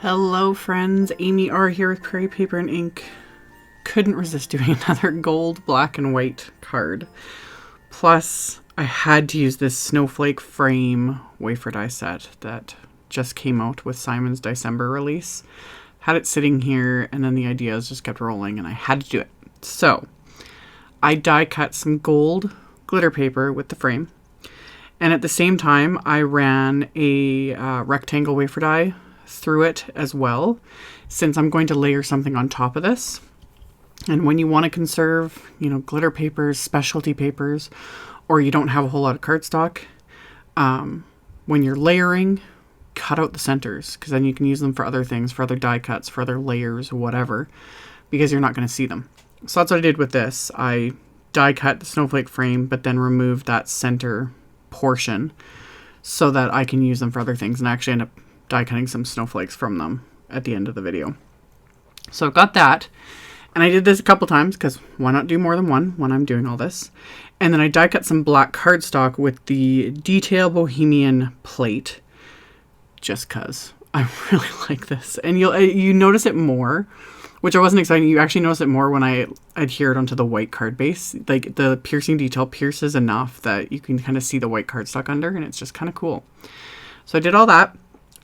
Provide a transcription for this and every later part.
Hello friends, AmyR here with Prairie Paper and Ink. Couldn't resist doing another gold, black, and white card. Plus, I had to use this Snowflake frame wafer die set that just came out with Simon's DieCember release. Had it sitting here, and then the ideas just kept rolling, and I had to do it. So, I die cut some gold glitter paper with the frame, and at the same time, I ran a rectangle wafer die through it as well, since I'm going to layer something on top of this. And when you want to conserve, glitter papers, specialty papers, or you don't have a whole lot of cardstock, when you're layering, cut out the centers, because then you can use them for other things, for other die cuts, for other layers, whatever, because you're not going to see them. So that's what I did with this. I die cut the snowflake frame, but then removed that center portion so that I can use them for other things, and I actually end up die cutting some snowflakes from them at the end of the video. So I've got that, and I did this a couple times because why not do more than one when I'm doing all this. And then I die cut some black cardstock with the Detail Bohemian plate, just cause I really like this. And you notice it more, which I wasn't expecting. You actually notice it more when I adhere it onto the white card base. Like the piercing detail pierces enough that you can kind of see the white cardstock under, and it's just kind of cool. So I did all that.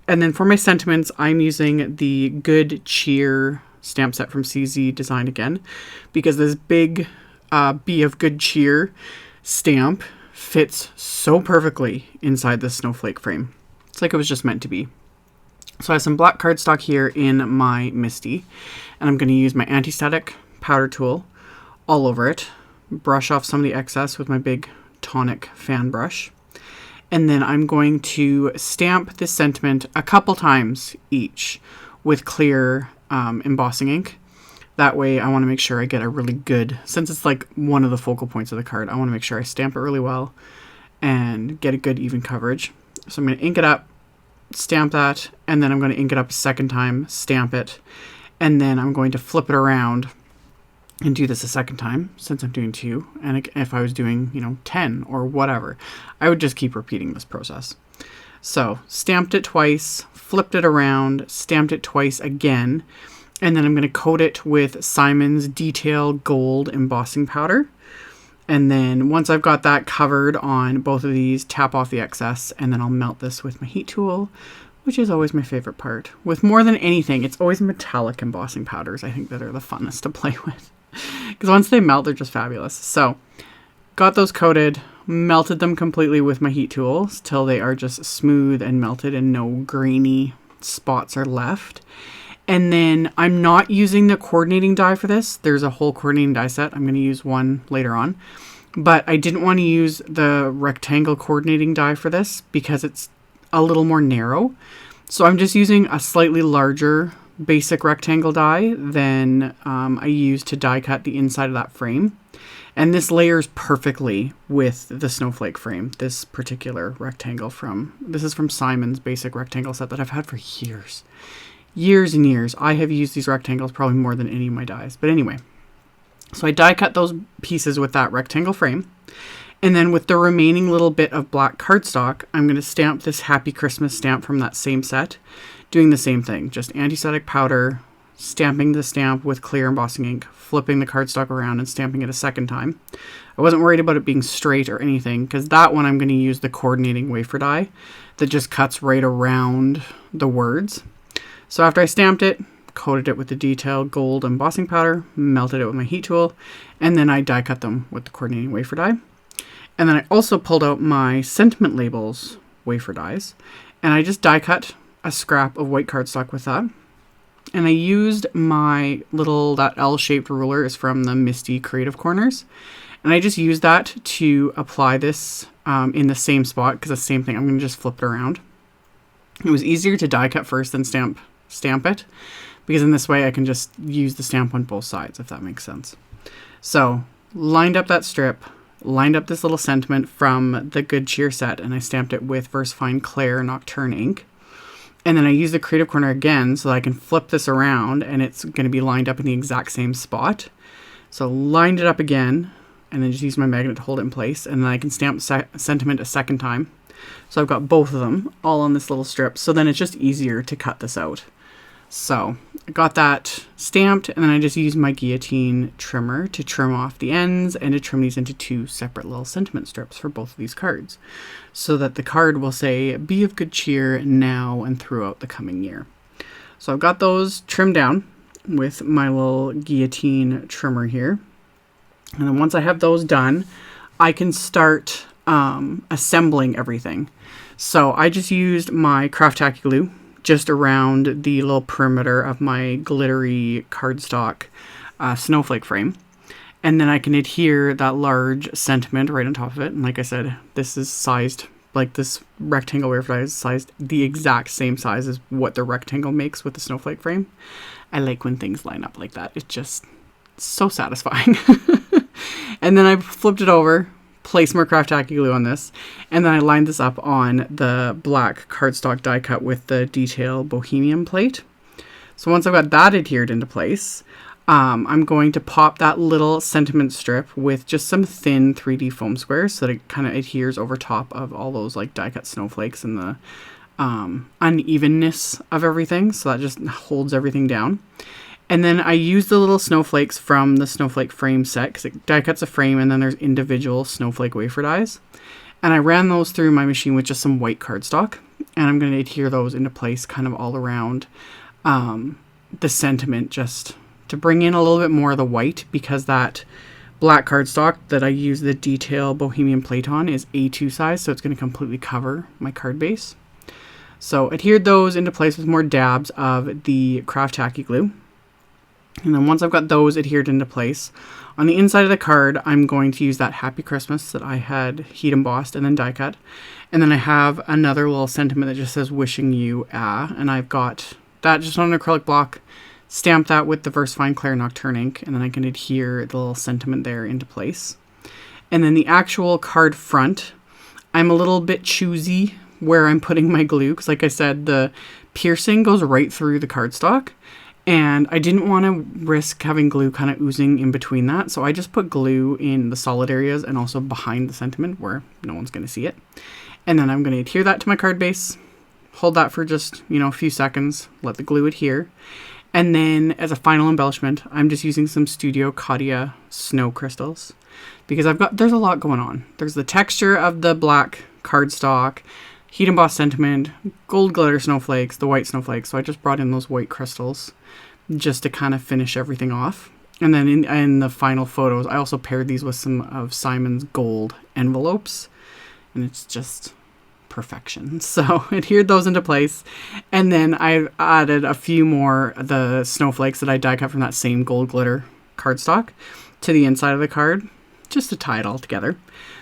And then for my sentiments, I'm using the Good Cheer stamp set from CZ Design again, because this big Be of Good Cheer stamp fits so perfectly inside this snowflake frame. It's like it was just meant to be. So I have some black cardstock here in my MISTI, and I'm going to use my anti-static powder tool all over it, brush off some of the excess with my big Tonic fan brush. And then I'm going to stamp this sentiment a couple times each with clear embossing ink. That way I want to make sure I get a really good, since it's like one of the focal points of the card, I want to make sure I stamp it really well and get a good even coverage. So I'm going to ink it up, stamp that, and then I'm going to ink it up a second time, stamp it, and then I'm going to flip it around and do this a second time, since I'm doing 2. And if I was doing, 10 or whatever, I would just keep repeating this process. So stamped it twice, flipped it around, stamped it twice again, and then I'm going to coat it with Simon's Detail Gold embossing powder. And then once I've got that covered on both of these, tap off the excess, and then I'll melt this with my heat tool, which is always my favorite part. With more than anything, it's always metallic embossing powders, I think, that are the funnest to play with. Because once they melt, they're just fabulous. So, got those coated, melted them completely with my heat tools till they are just smooth and melted and no grainy spots are left. And then I'm not using the coordinating die for this. There's a whole coordinating die set. I'm going to use one later on. But I didn't want to use the rectangle coordinating die for this because it's a little more narrow. So I'm just using a slightly larger basic rectangle die than I used to die cut the inside of that frame. And this layers perfectly with the snowflake frame, this particular rectangle this is from Simon's basic rectangle set that I've had for years. Years and years. I have used these rectangles probably more than any of my dies. But anyway, so I die cut those pieces with that rectangle frame. And then with the remaining little bit of black cardstock, I'm going to stamp this Happy Christmas stamp from that same set. Doing the same thing, just anti-static powder, stamping the stamp with clear embossing ink, flipping the cardstock around and stamping it a second time. I wasn't worried about it being straight or anything, because that one I'm going to use the coordinating wafer die that just cuts right around the words. So after I stamped it, coated it with the Detail Gold embossing powder, melted it with my heat tool, and then I die cut them with the coordinating wafer die. And then I also pulled out my sentiment labels wafer dies, and I just die cut a scrap of white cardstock with that. And I used my that L-shaped ruler is from the MISTI Creative Corners. And I just used that to apply this in the same spot, because the same thing, I'm going to just flip it around. It was easier to die cut first than stamp it, because in this way I can just use the stamp on both sides, if that makes sense. So lined up that strip, lined up this little sentiment from the Good Cheer set, and I stamped it with VersaFine Claire Nocturne ink. And then I use the Creative Corner again so that I can flip this around and it's going to be lined up in the exact same spot. So lined it up again and then just use my magnet to hold it in place. And then I can stamp sentiment a second time. So I've got both of them all on this little strip. So then it's just easier to cut this out. So I got that stamped, and then I just used my guillotine trimmer to trim off the ends and to trim these into 2 separate little sentiment strips for both of these cards, so that the card will say, "Be of good cheer now and throughout the coming year." So I've got those trimmed down with my little guillotine trimmer here. And then once I have those done, I can start assembling everything. So I just used my craft tacky glue just around the little perimeter of my glittery cardstock snowflake frame. And then I can adhere that large sentiment right on top of it. And like I said, this is sized, like this rectangle wafer die is sized the exact same size as what the rectangle makes with the snowflake frame. I like when things line up like that. It's just so satisfying. And then I flipped it over, place more craft tacky glue on this, and then I lined this up on the black cardstock die cut with the detail Bohemian plate. So once I've got that adhered into place, I'm going to pop that little sentiment strip with just some thin 3D foam squares so that it kind of adheres over top of all those like die cut snowflakes and the unevenness of everything. So that just holds everything down. And then I use the little snowflakes from the snowflake frame set, because it die cuts a frame and then there's individual snowflake wafer dies. And I ran those through my machine with just some white cardstock. And I'm going to adhere those into place kind of all around the sentiment, just to bring in a little bit more of the white, because that black cardstock that I use the detail Bohemian plate on is A2 size, so it's going to completely cover my card base. So adhered those into place with more dabs of the craft tacky glue. And then once I've got those adhered into place, on the inside of the card, I'm going to use that Happy Christmas that I had heat embossed and then die cut. And then I have another little sentiment that just says "Wishing You a," and I've got that just on an acrylic block, stamp that with the VersaFine Clair Nocturne ink, and then I can adhere the little sentiment there into place. And then the actual card front, I'm a little bit choosy where I'm putting my glue, because like I said, the piercing goes right through the cardstock. And I didn't want to risk having glue kind of oozing in between that. So I just put glue in the solid areas and also behind the sentiment where no one's going to see it. And then I'm going to adhere that to my card base. Hold that for just, a few seconds. Let the glue adhere. And then as a final embellishment, I'm just using some Studio Katia snow crystals. Because there's a lot going on. There's the texture of the black cardstock, heat embossed sentiment, gold glitter snowflakes, the white snowflakes. So I just brought in those white crystals just to kind of finish everything off. And then in the final photos, I also paired these with some of Simon's gold envelopes. And it's just perfection. So adhered those into place. And then I added a few more of the snowflakes that I die cut from that same gold glitter cardstock to the inside of the card, just to tie it all together.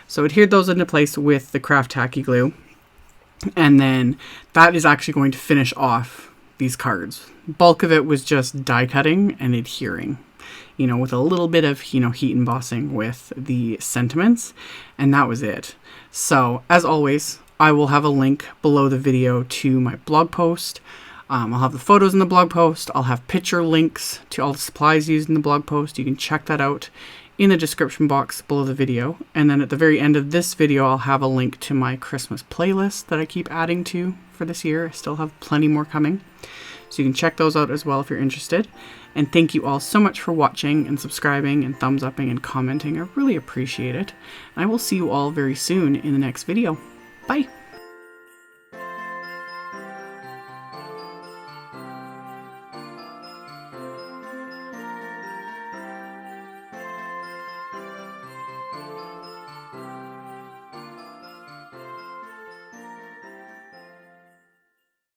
So adhered those into place with the craft tacky glue. And then that is actually going to finish off these cards. Bulk of it was just die cutting and adhering, with a little bit of, heat embossing with the sentiments. And that was it. So as always, I will have a link below the video to my blog post. I'll have the photos in the blog post. I'll have picture links to all the supplies used in the blog post. You can check that out in the description box below the video. And then at the very end of this video, I'll have a link to my Christmas playlist that I keep adding to for this year. I still have plenty more coming. So you can check those out as well if you're interested. And thank you all so much for watching and subscribing and thumbs upping and commenting. I really appreciate it. And I will see you all very soon in the next video. Bye!